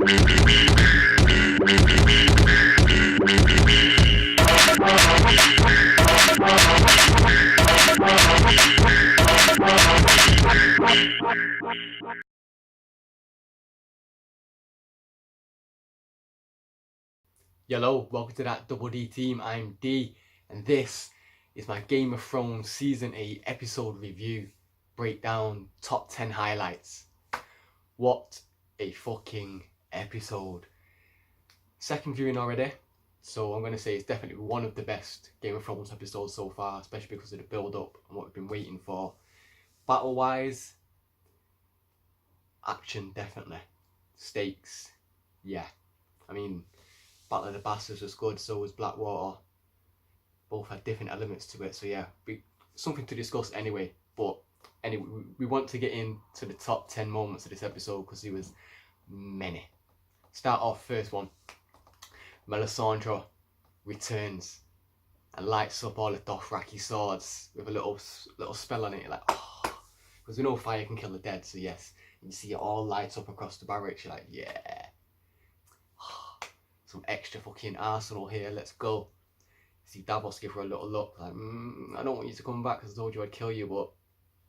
Hello, welcome to that Double D team. I'm D, and this is my Game of Thrones Season 8 episode review, breakdown, top 10 highlights. What a fucking episode. Second viewing already, so I'm going to say it's definitely one of the best Game of Thrones episodes so far, especially because of the build-up and what we've been waiting for. Battle-wise, action definitely. Stakes, yeah. I mean, Battle of the Bastards was good, so was Blackwater. Both had different elements to it, so yeah, something to discuss anyway. But anyway, we want to get into the top 10 moments of this episode because there was many. Start off, first one. Melisandre returns and lights up all the Dothraki swords with a little spell on it. You're like, oh, because we know fire can kill the dead, so yes. And you see it all lights up across the barracks. You're like, yeah. Some extra fucking arsenal here, let's go. See Davos give her a little look, like, I don't want you to come back because I told you I'd kill you, but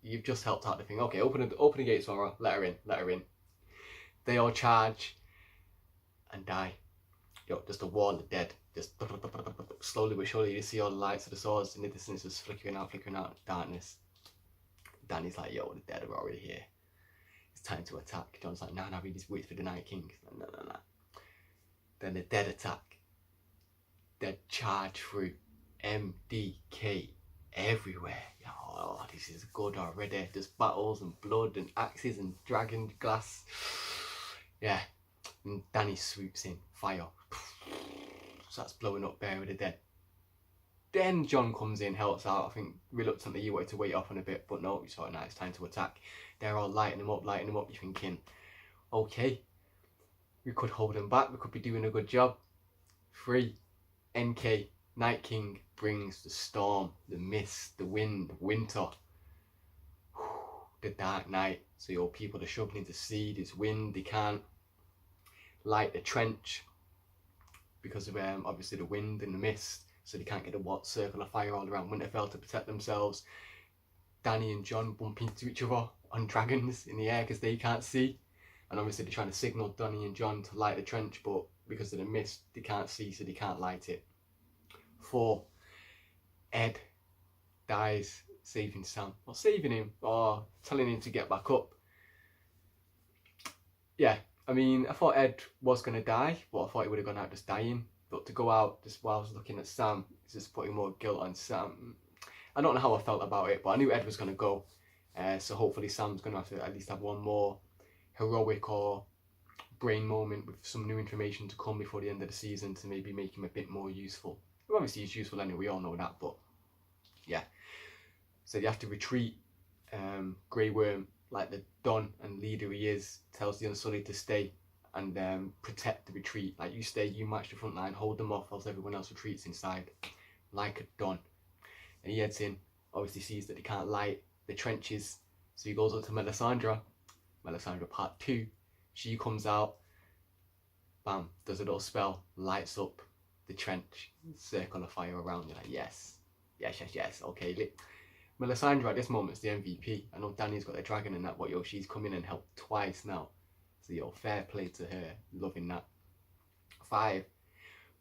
you've just helped out the thing. Okay, open the gates for her, let her in. They all charge and die. Yo, just a wall of dead. Just slowly but surely you see all the lights of the swords in the distance just flickering out darkness. Dany's like, yo, the dead are already here. It's time to attack. Jon's like, nah, we just wait for the Night King. Nah. Then the dead attack. Dead charge through. MDK everywhere. Oh, this is good already. There's battles and blood and axes and dragon glass. Yeah. And Dany swoops in. Fire. Starts blowing up Bear with the dead. Then Jon comes in, helps out. I think reluctantly you wanted to wait off on a bit, but no, you thought, nah, it's time to attack. They're all lighting them up. You're thinking, okay, we could hold them back. We could be doing a good job. 3. NK, Night King brings the storm, the mist, the wind, winter, the dark night. So your people are struggling to see this wind. They can't light the trench because of obviously the wind and the mist. So they can't get a circle of fire all around Winterfell to protect themselves. Dany and Jon bump into each other on dragons in the air because they can't see. And obviously they're trying to signal Dany and Jon to light the trench, but because of the mist, they can't see, so they can't light it. 4. Ed dies saving Sam. Not saving him, or telling him to get back up. Yeah, I mean, I thought Ed was going to die, but I thought he would have gone out just dying. But to go out just while I was looking at Sam, it's just putting more guilt on Sam. I don't know how I felt about it, but I knew Ed was going to go. So hopefully Sam's going to have to at least have one more heroic or brain moment with some new information to come before the end of the season to maybe make him a bit more useful. Well, obviously he's useful anyway, we all know that, but yeah. So you have to retreat. Grey Worm, like the Don and leader he is, tells the Unsullied to stay and protect the retreat. Like, you stay, you march the front line, hold them off whilst everyone else retreats inside, like a Don. And he heads in, obviously sees that they can't light the trenches, so he goes up to Melisandre part 2. She comes out, bam, does a little spell, lights up the trench, circle of fire around. You're like, yes, okay. Melisandre at this moment is the MVP. I know Dany's got the dragon and that, but yo, she's come in and helped twice now. So yo, fair play to her, loving that. 5.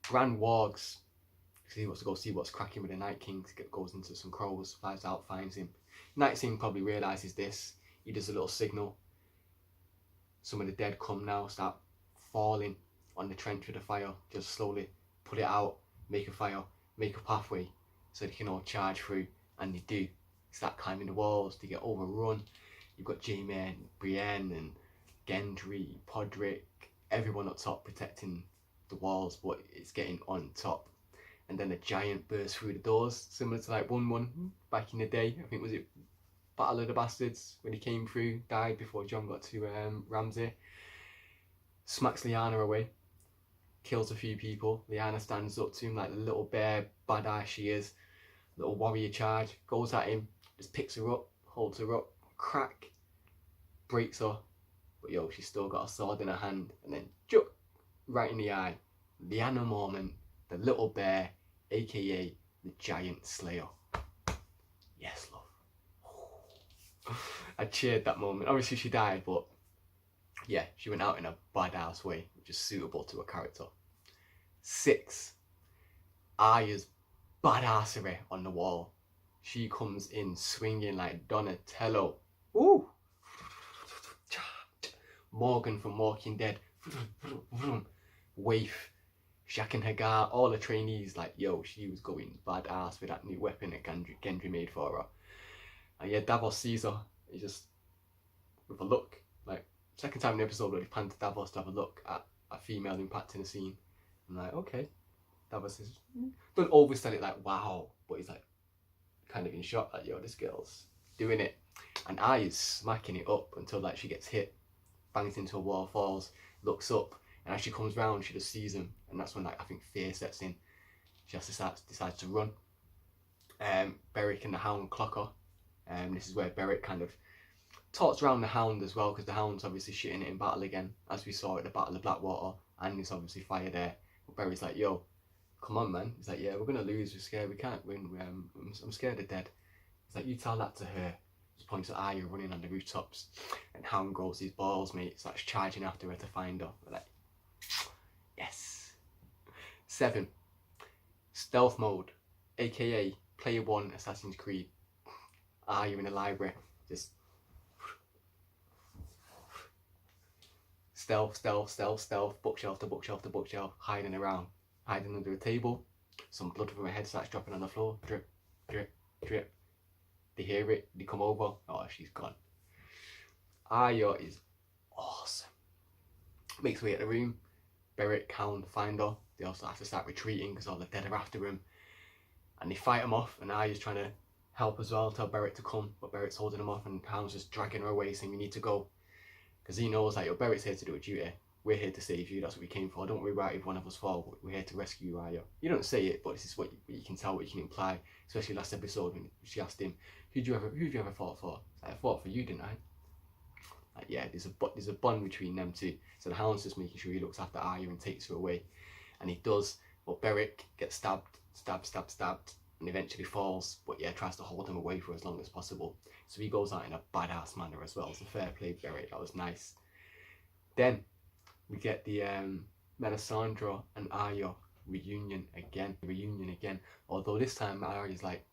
Bran wargs. He wants to go see what's cracking with the Night King. Goes into some crows, flies out, finds him. Night King probably realises this. He does a little signal. Some of the dead come now, start falling on the trench with the fire. Just slowly put it out, make a fire, make a pathway so they can all charge through, and they do. Start climbing the walls, they get overrun. You've got Jaime and Brienne and Gendry, Podrick, everyone up top protecting the walls, but it's getting on top. And then a giant bursts through the doors, similar to like 1-1 back in the day. I think, was it Battle of the Bastards when he came through, died before Jon got to Ramsay. Smacks Lyanna away, kills a few people. Lyanna stands up to him like the little bear badass she is. Little warrior charge, goes at him, just picks her up, holds her up, crack, breaks her, But yo, she's still got a sword in her hand, and then juk, right in the eye. Lyanna Mormont, the little bear, aka the giant slayer. Yes, love. I cheered that moment. Obviously she died, but yeah, she went out in a badass way, which is suitable to her character. 6. Arya's badassery on the wall. She comes in swinging like Donatello. Ooh! Morgan from Walking Dead. Waif, Shaq and Hagar, all the trainees, like, yo, she was going badass with that new weapon that Gendry made for her. And yeah, Davos sees her, he just, with a look, like, second time in the episode where they planned to Davos to have a look at a female impacting a scene. I'm like, okay, Davos is, don't oversell it like, wow, but he's like, kind of in shock, like, yo, this girl's doing it. And Arya's smacking it up until, like, she gets hit, bangs into a wall, falls, looks up, and as she comes round, she just sees him, and that's when, like, I think fear sets in. She has to decides to run. Beric and the Hound clock her. This is where Beric kind of talks around the Hound as well, because the Hound's obviously shitting it in battle again, as we saw at the Battle of Blackwater, and there's obviously fire there. But Beric's like, yo, come on, man. He's like, yeah, we're gonna lose, we're scared, we can't win, I'm scared of dead. He's like, you tell that to her. Just points at Arya running on the rooftops, and Hound grows his balls, mate, starts charging after her to find her. We're like, yes. 7. Stealth mode, aka Player 1 Assassin's Creed. Arya in the library, just stealth, bookshelf to bookshelf to bookshelf, hiding around, hiding under a table. Some blood from her head starts dropping on the floor, drip, drip, drip. They hear it, they come over, oh, she's gone. Arya is awesome. Makes way at the room, Beric, Hound find her. They also have to start retreating because all the dead are after him. And they fight him off, and Arya's trying to help as well, tell Beric to come, but Beric's holding him off, and Hound's just dragging her away, saying, we need to go. Because he knows, like, yo, Beric's here to do a duty. We're here to save you, that's what we came for. Don't worry about if one of us fall, we're here to rescue you, Arya. You don't say it, but this is what you can tell, what you can imply. Especially last episode when she asked him, who do you ever fought for? Like, I fought for you, didn't I? Like, yeah, there's a bond between them two. So the Hound's just making sure he looks after Arya and takes her away. And he does, but Beric gets stabbed, and eventually falls, but yeah, tries to hold him away for as long as possible. So he goes out in a badass manner as well. So fair play, Beric, that was nice. Then we get the Melisandre and Arya reunion again. Although this time Arya's like,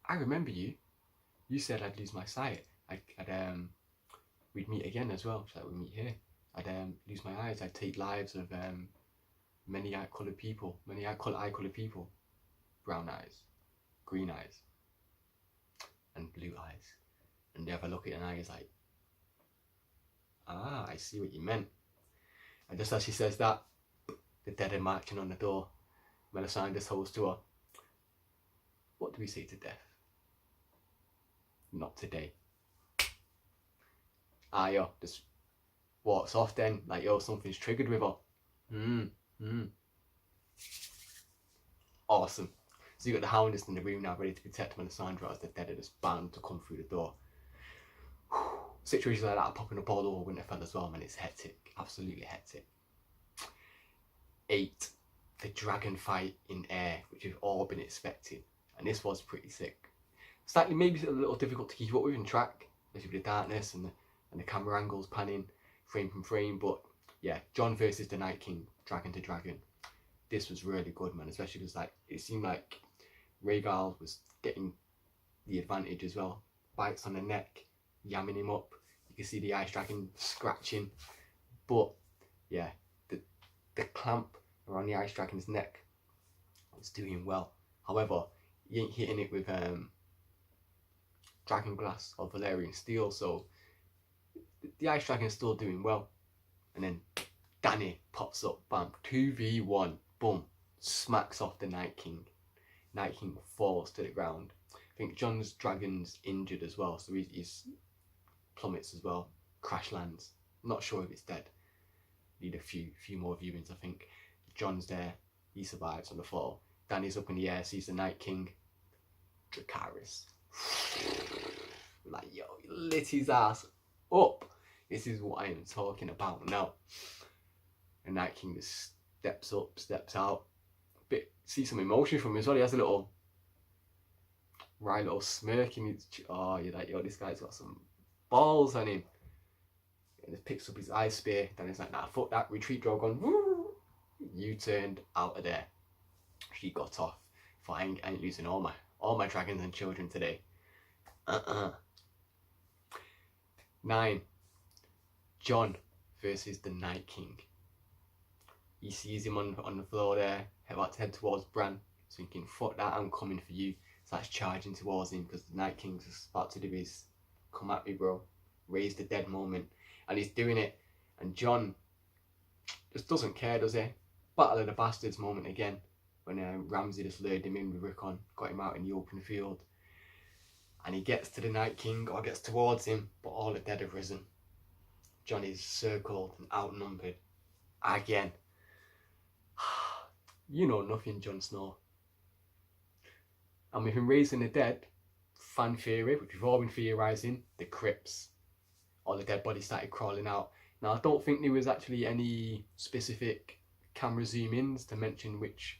I remember you. You said I'd lose my sight. We'd meet again as well. She's like, we'd meet here. I'd lose my eyes. I'd take lives of many eye-coloured people. Brown eyes, green eyes, and blue eyes. And they have a look at an eye, is like, ah, I see what you meant. And just as she says that, the dead are marching on the door. Melisandre holds to her. What do we say to death? Not today. Arya just walks off then, like, yo, something's triggered with her. Awesome. So you got the Hound just in the room now, ready to protect Melisandre as the dead are just bound to come through the door. Situations like that are popping up all over Winterfell as well, man. It's hectic, absolutely hectic. 8. The dragon fight in air, which we've all been expecting, and this was pretty sick. Slightly, maybe a little difficult to keep up with and track, especially with the darkness and the camera angles panning frame from frame. But yeah, Jon versus the Night King, dragon to dragon. This was really good, man. Especially because, like, it seemed like Rhaegal was getting the advantage as well. Bites on the neck, yamming him up. You can see the ice dragon scratching. But yeah, the clamp around the ice dragon's neck was doing well. However, he ain't hitting it with dragon glass or Valyrian steel, so the ice dragon is still doing well. And then Dany pops up, bam, 2v1, boom, smacks off the Night King. Night King falls to the ground. I think Jon's dragon's injured as well, so he's plummets as well, crash lands. Not sure if it's dead. Need a few more viewings, I think. Jon's there, he survives on the fall. Dany's up in the air, sees the Night King. Dracarys. Like, yo, he lit his ass up. This is what I am talking about now. And Night King just steps up, steps out. See some emotion from him as well. He has a little smirk in his. Oh, you're like, yo, this guy's got some balls on him. And he picks up his ice spear. Then he's like, nah, fuck that. Retreat, Drogon. You turned out of there. She got off. For I ain't losing all my dragons and children today. 9. Jon versus the Night King. He sees him on the floor there, about to head towards Bran, thinking, fuck that, I'm coming for you. Starts charging towards him because the Night King's just about to do his come at me, bro, raise the dead moment. And he's doing it, and Jon just doesn't care, does he? Battle of the Bastards moment again, when Ramsay just lured him in with Rickon, got him out in the open field. And he gets to the Night King, or gets towards him, but all the dead have risen. Jon is circled and outnumbered again. You know nothing, Jon Snow. And with him raising the dead, fan theory, which we've all been theorising, the crypts. All the dead bodies started crawling out. Now, I don't think there was actually any specific camera zoom-ins to mention which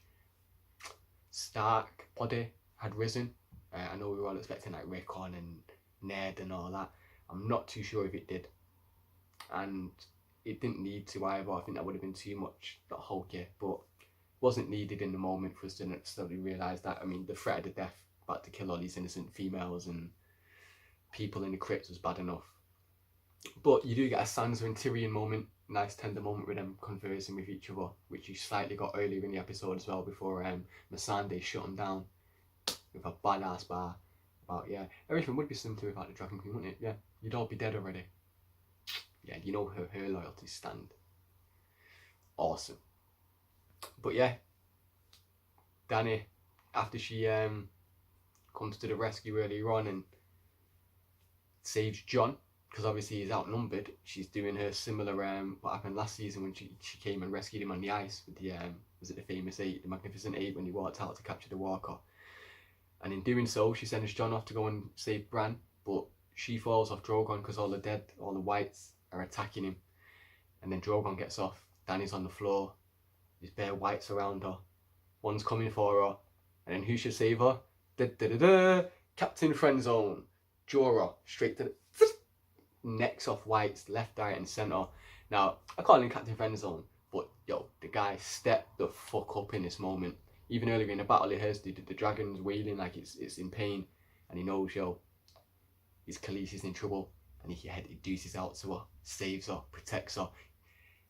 Stark body had risen. I know we were all expecting like Rickon and Ned and all that. I'm not too sure if it did. And it didn't need to either. I think that would have been too much, that hokey, but wasn't needed in the moment for us to necessarily realise that. I mean, the threat of the death about to kill all these innocent females and people in the crypts was bad enough. But you do get a Sansa and Tyrion moment, nice tender moment with them conversing with each other, which you slightly got earlier in the episode as well, before Missandei shut them down with a badass bar about, yeah, everything would be similar without the Dragon Queen, wouldn't it? Yeah, you'd all be dead already. Yeah, you know her loyalties stand. Awesome. But yeah, Dany, after she comes to the rescue earlier on and saves Jon, because obviously he's outnumbered, she's doing her similar what happened last season when she came and rescued him on the ice with the was it the famous 8, the Magnificent 8, when he walked out to capture the Walker. And in doing so, she sends Jon off to go and save Bran, but she falls off Drogon because all the whites are attacking him. And then Drogon gets off, Dany's on the floor, there's bare whites around her, one's coming for her, and then who should save her? Captain Friendzone, Jorah, straight to the necks off whites, left, right and centre. Now, I call him Captain Friendzone, but yo, the guy stepped the fuck up in this moment. Even earlier in the battle, he hears the dragon's wailing like it's in pain, and he knows, yo, his Khaleesi's in trouble, and he deuces out to her, saves her, protects her,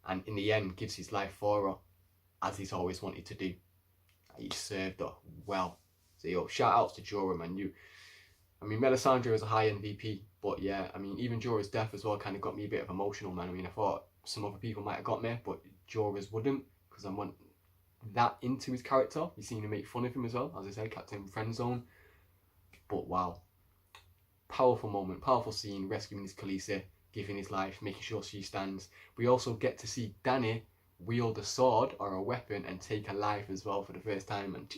and in the end gives his life for her, as he's always wanted to do. He served her well. So yo, shout outs to Jorah, man. I mean, Melisandre was a high MVP, but yeah, I mean, even Jorah's death as well kind of got me a bit of emotional, man. I mean, I thought some other people might have got me, but Jorah's wouldn't, because I want that into his character. You seen him make fun of him as well, as I said, Captain Friendzone. But wow, powerful moment, powerful scene, rescuing his Khaleesi, giving his life, making sure she stands. We also get to see Dany wield a sword or a weapon and take a life as well for the first time, and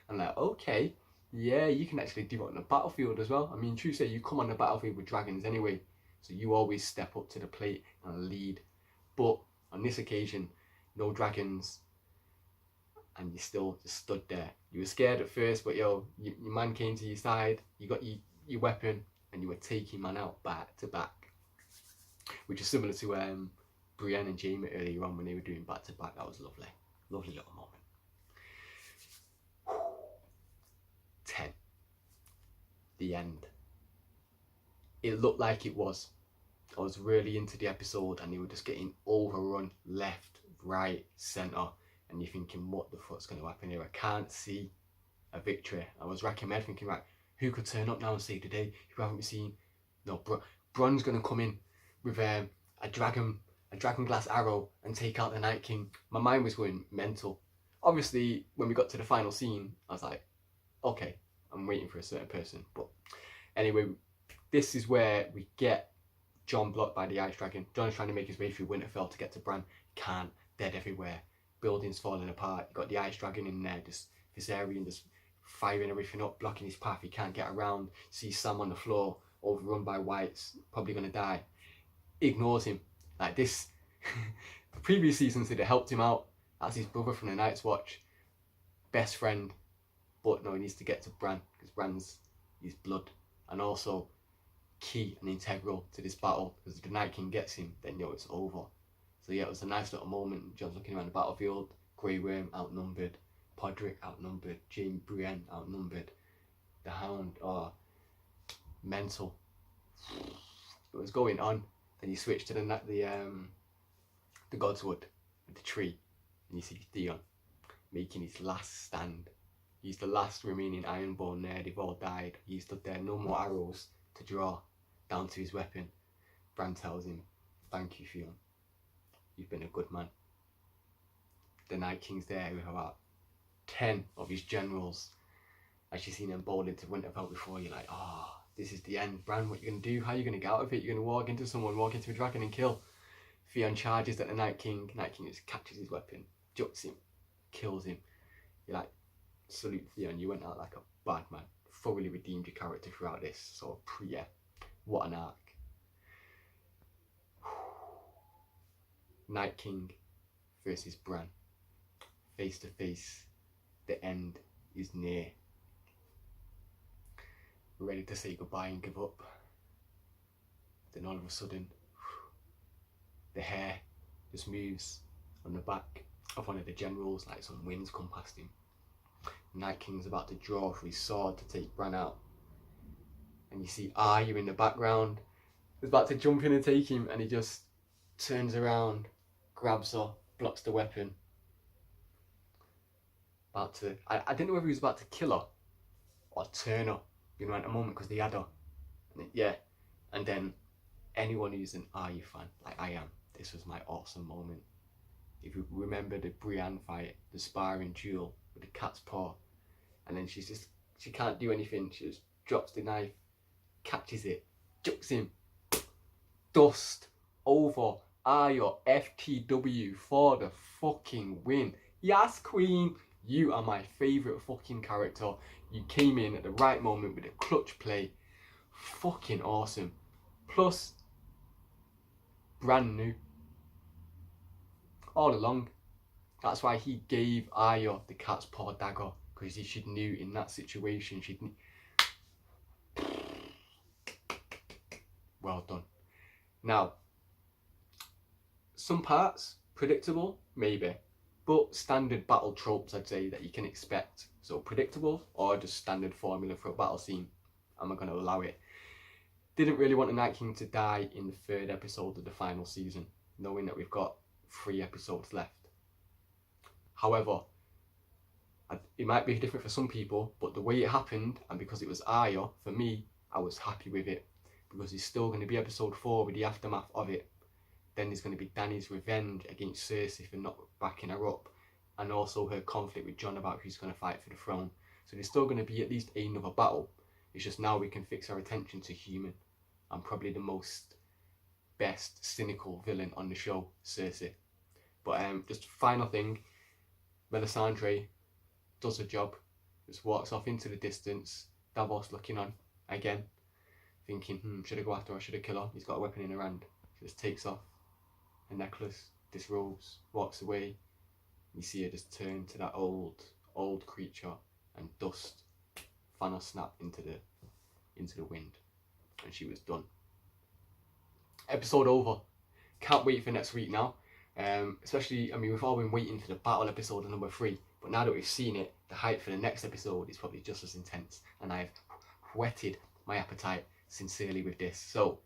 I'm like, okay, yeah, you can actually do it on the battlefield as well. I mean, true say, you come on the battlefield with dragons anyway, so you always step up to the plate and lead. But on this occasion, no dragons, and you still just stood there. You were scared at first, but yo, your man came to your side, you got your weapon, and you were taking man out back to back, which is similar to Brienne and Jaime earlier on when they were doing back to back. That was lovely, lovely little moment. 10. The end. It looked like it was. I was really into the episode, and they were just getting overrun left, right, centre, and you're thinking, what the fuck's going to happen here? I can't see a victory. I was racking my head thinking, right, who could turn up now and save the day? Who haven't we seen? No, Bronn's going to come in with a dragon glass arrow and take out the Night King. My mind was going mental. Obviously, when we got to the final scene, I was like, okay, I'm waiting for a certain person. But anyway, this is where we get Jon blocked by the Ice Dragon. Jon's trying to make his way through Winterfell to get to Bran. Can't. Dead everywhere. Buildings falling apart. You've got the Ice Dragon in there, just Viserion just firing everything up, blocking his path. He can't get around. See Sam on the floor, overrun by whites, probably going to die. ignores him. Like this, the previous seasons he'd have helped him out as his brother from the Night's Watch, best friend. But no, he needs to get to Bran because Bran's his blood and also key and integral to this battle, because if the Night King gets him, then it's over. So yeah, it was a nice little moment. Jon's looking around the battlefield. Grey Worm outnumbered, Podrick outnumbered, Jaime Brienne outnumbered, the Hound, mental. It was going on. Then you switch to the Godswood with the tree, and you see Theon making his last stand. He's the last remaining Ironborn there. They've all died. He stood there, no more arrows to draw down to his weapon. Bran tells him, "Thank you, Theon. You've been a good man." The Night King's there with about 10 of his generals. As you've seen them bold into Winterfell before, you're like, this is the end. Bran, what are you going to do? How are you going to get out of it? You're going to walk into someone, walk into a dragon and kill. Theon charges at the Night King. Night King just catches his weapon, juts him, kills him. You're like, salute Theon, you went out like a bad man. Thoroughly redeemed your character throughout this. So, yeah, what an arc. Night King versus Bran. Face to face. The end is near. We're ready to say goodbye and give up. Then all of a sudden, the hair just moves on the back of one of the generals, like some winds come past him. Night King's about to draw for his sword to take Bran out. And you see Arya in the background. He's about to jump in and take him, and he just turns around, grabs her, blocks the weapon. I didn't know whether he was about to kill her or turn her, at a moment, because they had her. And then anyone who's an Arya fan, like I am, this was my awesome moment. If you remember the Brienne fight, the sparring duel with the cat's paw, and then she can't do anything, she just drops the knife, catches it, jukes him, dust over Arya FTW for the fucking win. Yes, Queen, you are my favourite fucking character. You came in at the right moment with a clutch play. Fucking awesome. Plus, Bran knew all along. That's why he gave Arya the cat's paw dagger, because she knew in that situation well done. Now, some parts predictable, maybe, but standard battle tropes, I'd say, that you can expect. So predictable or just standard formula for a battle scene. Am I going to allow it? Didn't really want the Night King to die in the 3rd episode of the final season, knowing that we've got 3 episodes left. However, it might be different for some people, but the way it happened, and because it was Arya, for me, I was happy with it. Because it's still going to be episode 4 with the aftermath of it. Then there's going to be Dany's revenge against Cersei for not backing her up, and also her conflict with Jon about who's going to fight for the throne. So there's still going to be at least another battle. It's just now we can fix our attention to Human, and probably the best cynical villain on the show, Cersei. But just final thing, Melisandre does her job, just walks off into the distance, Davos looking on again, thinking, should I go after her, should I kill her? He's got a weapon in her hand. She just takes off her necklace, disrobes, walks away. You see her just turn to that old creature, and dust, Thanos snapped into the wind, and she was done. Episode over. Can't wait for next week now. Especially, we've all been waiting for the battle episode number 3, but now that we've seen it, the hype for the next episode is probably just as intense, and I've whetted my appetite sincerely with this. So,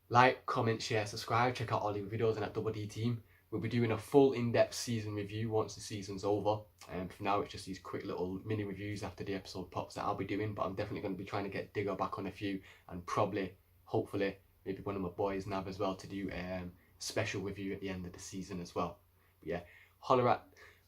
like, comment, share, subscribe, check out all the videos on ThatDoubleDTeam. We'll be doing a full in-depth season review once the season's over. For now, it's just these quick little mini reviews after the episode pops that I'll be doing, but I'm definitely going to be trying to get DIGA back on a few, and probably, hopefully, maybe one of my boys, Nav, as well, to do special review at the end of the season as well. But yeah, holler at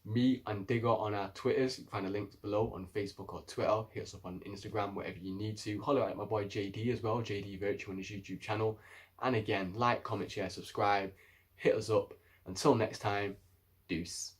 me and DIGA on our Twitters. You can find the links below on Facebook or Twitter. Hit us up on Instagram, whatever you need to. Holler at my boy JD as well, JD Virtue on his YouTube channel. And again, like, comment, share, subscribe. Hit us up. Until next time, deuce.